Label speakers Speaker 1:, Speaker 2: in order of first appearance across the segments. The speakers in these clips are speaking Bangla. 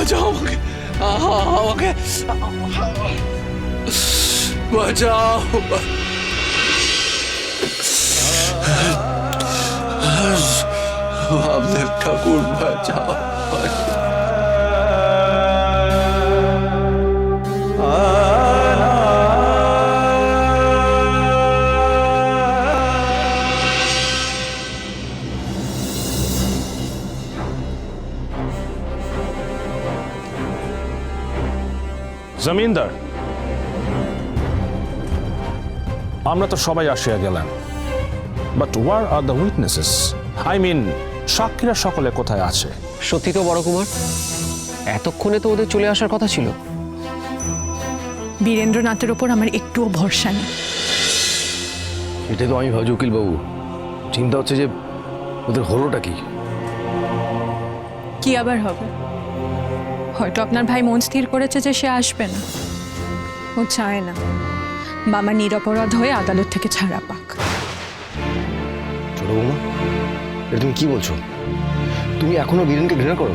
Speaker 1: বাঁচাও আমাকে, আমাকে বাঁচাও। বামদেব ঠাকুর বাঁচাও।
Speaker 2: জমিনদার, আমরা তো সবাই আসিয়া গেলাম, বাট ওয়ার আর দ্য উইটনেসেস? আই মিন, সাক্ষীরা সকলে কোথায় আছে?
Speaker 3: সত্যি তো বড় কুমার, এতক্ষণে তো ওদের চলে আসার কথা ছিল।
Speaker 4: বীরেন্দ্রনাথের ওপর আমার একটুও ভরসা নেই।
Speaker 5: এটাই তো আমি ভাবছি উকিল বাবু, চিন্তা হচ্ছে যে ওদের হলোটা কি?
Speaker 4: কি আবার হবে? হয়তো আপনার ভাই মন স্থির করেছে যে সে আসবে না। ও চায় না মামা নিরপরাধ হয়ে আদালত থেকে ছাড়া পাক।
Speaker 5: ছোট বৌমা, এটা তুমি কি বলছো? তুমি এখনো বীরেনকে ঘৃণা করো?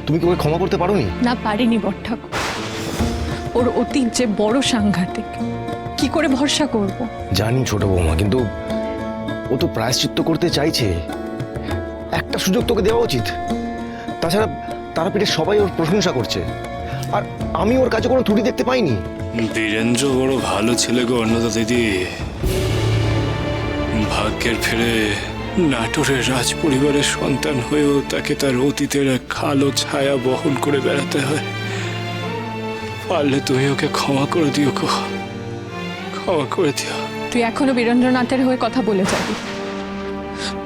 Speaker 5: তুমি কি ওকে ক্ষমা করতে পারোনি?
Speaker 4: না, পারিনি বড়ঠাকুর। ওর অতীত যে বড় সাংঘাতিক, কি করে ভরসা করব?
Speaker 5: জানি ছোট বৌমা, কিন্তু ও তো প্রায়শ্চিত্ত করতে চাইছে। একটা সুযোগ তোকে দেওয়া উচিত। তাছাড়া তারাপীঠে সবাই ওর প্রশংসা করছে, আর আমি ওর কাছে কোনো ত্রুটি দেখতে পাইনি।
Speaker 1: বীরেন্দ্র বড় ভালো ছেলে গো অন্নদা দিদি। ভাগ্যের ফেরে নাটোরের রাজ পরিবারের সন্তান হয়েও তাকে তার অতীতের এক কালো ছায়া বহন করে বেড়াতে হয়। পারলে তুমি ওকে ক্ষমা করে দিও গো, ক্ষমা করে দিও।
Speaker 4: তুই এখনো বীরেন্দ্রনাথের হয়ে কথা বলে যাবি?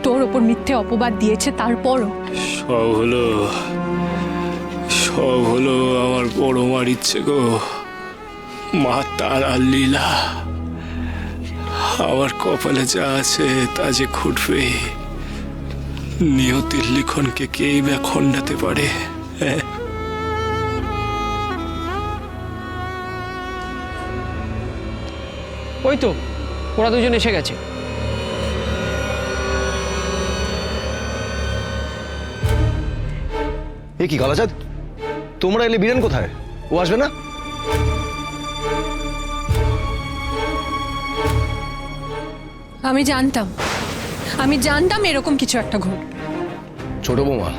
Speaker 4: তোর ওপর মিথ্যে অপবাদ দিয়েছে, তারপরও
Speaker 1: সব হলো আমার বড় মার ইচ্ছে গো। মা তারার লীলা। আমার কপালে যা আছে তা যে ঘটবে। নিয়তির লিখনকে কেই বা খণ্ডাতে পারে?
Speaker 3: ওই তো ওরা দুজন এসে গেছে।
Speaker 5: এ কি কালাচাঁদ, তোমরা এলে বীরেন কোথায়? ও আসবে না?
Speaker 4: আমি জানতাম এরকম কিছু একটা ঘটবে।
Speaker 5: ছোট বৌমা,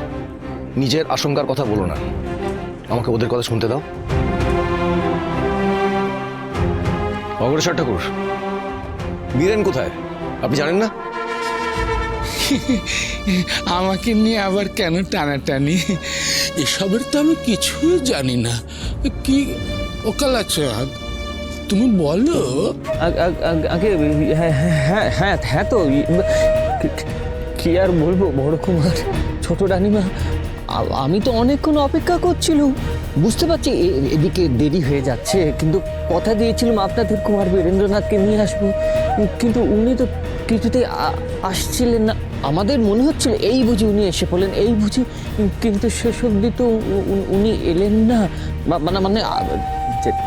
Speaker 5: নিজের আশঙ্কার কথা বলো না, আমাকে ওদের কথা শুনতে দাও। অগ্রসর ঠাকুর, বীরেন কোথায় আপনি জানেন না?
Speaker 6: আমাকে নিয়ে আবার কেন টানাটানি? এসবের তো আমি কিছুই জানি না। কি ওকালাচাঁদ, তুমি বলো।
Speaker 3: আগে হ্যাঁ তো কি আর বলবো বড় কুমার, ছোট রানীমা, আমি তো অনেকক্ষণ অপেক্ষা করছিলাম। বুঝতে পারছি এদিকে দেরি হয়ে যাচ্ছে, কিন্তু কথা দিয়েছিলাম আপনাদের কুমার বীরেন্দ্রনাথকে নিয়ে আসবো, কিন্তু উনি তো কিছুতেই আসছিলেন না। আমাদের মনে হচ্ছিল এই বুঝি উনি এসে পড়লেন, এই বুঝি, কিন্তু শেষ অবধি তো উনি এলেন না। মানে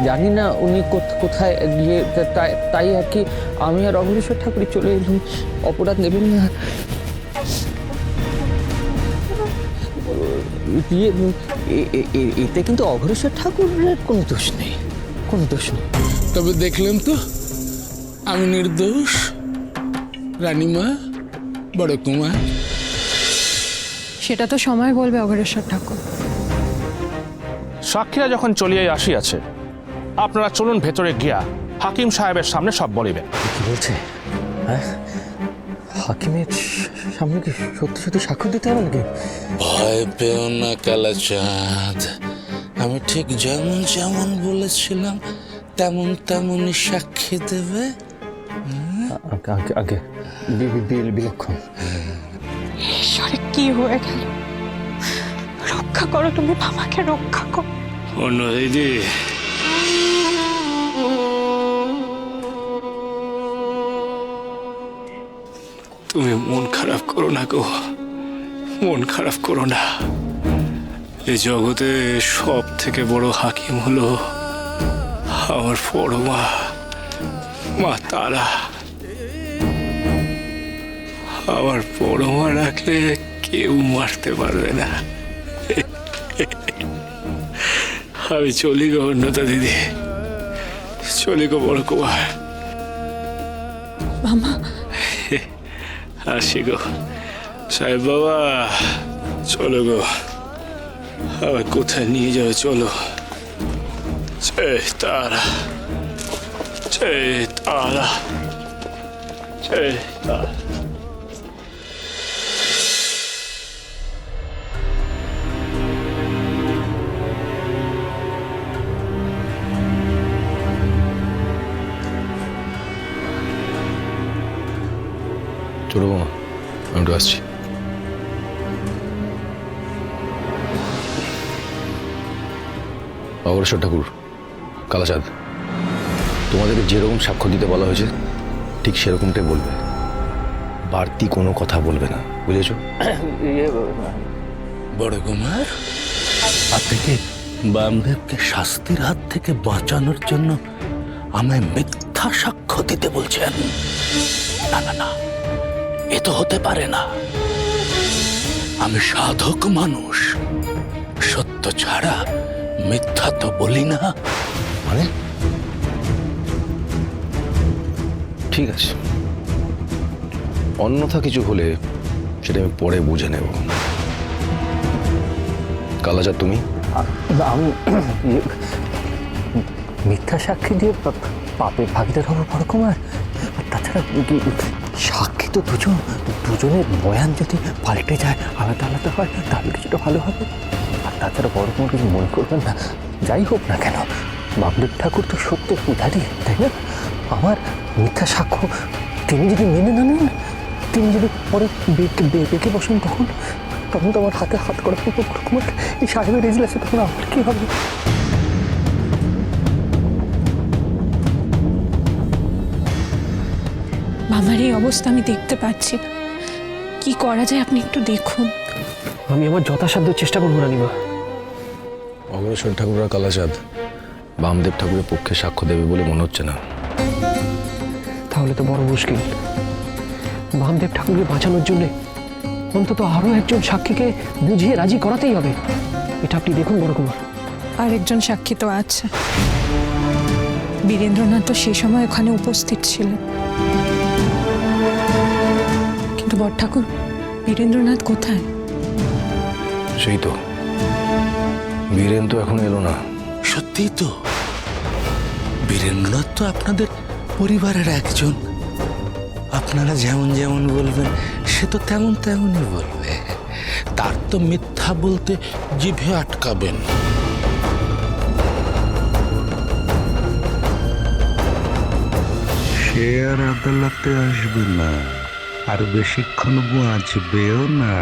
Speaker 3: জানি না উনি কোথায় গিয়ে, তাই আর কি আমি আর অগ্রসর ঠাকুর চলে এলাম। অপরাধ নেবেন না। এতে কিন্তু অগ্রসর ঠাকুরের কোনো দোষ নেই, কোনো দোষ নেই।
Speaker 6: তবে দেখলেন তো আমি নির্দোষ। রানীমা, বড় কুমার,
Speaker 4: সেটা তো সময় বলবে অগ্রসর ঠাকুর।
Speaker 2: সাক্ষীরা যখন চলিয়াই আসিয়াছে, আপনারা চলুন ভেতরে গিয়া হাকিম সাহেবের সামনে সব বলিবেন।
Speaker 3: কি বলছে? হ্যাঁ, হাকিমের সামনে কি সত্যি সত্যি সাক্ষ্য দিতে হবে নাকি?
Speaker 6: ভয় পেও না কালাচাঁদ, আমি ঠিক যেমন যেমন বলেছিলাম তেমনই সাক্ষী দেবে।
Speaker 3: আগে বিলক্ষণ।
Speaker 4: ঈশ্বরে, কি হয়ে গেল? রক্ষা করো তুমি, বাবাকে রক্ষা করো।
Speaker 1: অন্নদা দিদি, তুমি মন খারাপ করো না গো, মন খারাপ করো না। এই জগতে সব থেকে বড় হাকিম হলো আমার বড় মা, মা তারা। আমার বড় মা রাখলে কেউ মারতে পারবে না। আমি চলি গো অন্যতা দিদি, চলি গো বড় কুমার,
Speaker 4: মামা
Speaker 1: আসি গো সাহেব বাবা, চলো গো, আবার কোথায় নিয়ে যাবে চলো। জয় তারা, জয় তারা, জয় তারা।
Speaker 5: ছোট বৌমা, আমি একটু আসছি। অগ্রসর ঠাকুর, কালাচাঁদ, তোমাদেরকে যেরকম সাক্ষ্য দিতে বলা হয়েছে ঠিক সেরকমটাই বলবে, বাড়তি কোনো কথা বলবে না, বুঝেছো?
Speaker 6: বড় কুমার, আপনি কি বামদেবকে শাস্তির হাত থেকে বাঁচানোর জন্য আমায় মিথ্যা সাক্ষ্য দিতে বলছেন? না না না, এ তো হতে পারে না। আমি সাধক মানুষ, সত্য ছাড়া মিথ্যা তো বলি না।
Speaker 5: মানে ঠিক আছে, অন্যথা কিছু হলে সেটা আমি পরে বুঝে নেব। কালাচাঁদ, তুমি?
Speaker 3: আমি মিথ্যা সাক্ষী দিয়ে পাপের ভাগিদার হবো বড় কুমার? আর তাছাড়া সাক্ষী তো দুজনের বয়ান যদি পাল্টে যায়, আলাদা আলাদা হয়, তাহলে কিছুটা ভালো হবে। আর তাছাড়া বড় কুমার কিছু মনে করবেন না, যাই হোক না কেন বামদেব ঠাকুর তো সত্যের পূজারী, তাই না? আমার মিথ্যা সাক্ষ্য তিনি যদি মেনে না নেন, তিনি যদি পরে বেঁকে বসেন, তখন তো আমার হাতে হাত করা বড় কুমার। এই সাহেবের এজলাসে তখন আমার কি হবে?
Speaker 4: মামার এই অবস্থা আমি দেখতে পাচ্ছি না, কি করা যায় আপনি একটু দেখুন।
Speaker 3: আমি আমার যথাসাধ্য চেষ্টা করবো রানীমা।
Speaker 5: অগ্রসর ঠাকুর আর কালাচাঁদ বামদেব ঠাকুরের পক্ষে সাক্ষ্য দেবে বলে মনে হচ্ছে না।
Speaker 3: তাহলে তো বড় মুশকিল। বামদেব ঠাকুরকে বাঁচানোর জন্য অন্তত আরো একজন সাক্ষীকে বুঝিয়ে রাজি করাতেই হবে। এটা আপনি দেখুন বড় কুমার।
Speaker 4: আরেকজন সাক্ষী তো আছে, বীরেন্দ্রনাথ তো সে সময় ওখানে উপস্থিত ছিলেন। কিন্তু বড় ঠাকুর, বীরেন্দ্রনাথ কোথায়?
Speaker 5: সেই তো, বীরেন তো এখন এলো না।
Speaker 6: সত্যি তো, বীরেন্দ্রনাথ তো আপনাদের পরিবারের একজন। আপনারা যেমন যেমন বলবেন সে তো তেমন তেমনই বলবে। তার তো মিথ্যা বলতে জিভে আটকাবেন।
Speaker 7: সে আর আদালতে আসবে না, আর বেশিক্ষণ বাঁচবেও না।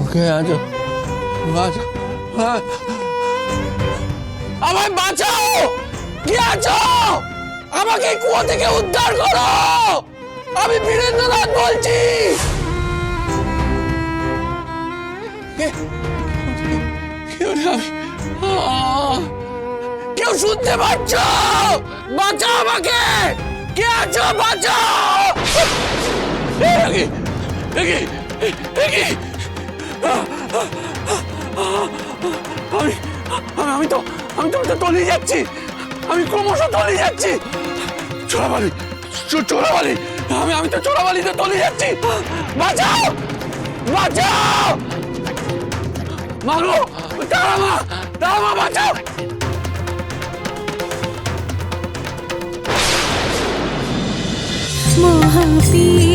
Speaker 6: ওকে আজ আমায় বাঁচাও, কে আছো? আমাকে কুয়া থেকে উদ্ধার করো, আমি বীরেন্দ্রনাথ বলছি। কেউ শুনতে পাচ্ছ? বাঁচাও আমাকে, কে আছো? বাঁচাও। আমি তো তলিয়ে যাচ্ছি, আমি ক্রমশ তলিয়ে যাচ্ছি। চোরাবালি, আমি তো চোরাবালিতে তলিয়ে যাচ্ছি। বাঁচাও, বাঁচাও, মাগো, দাঁড়া বাঁচাও।
Speaker 8: মহাপীর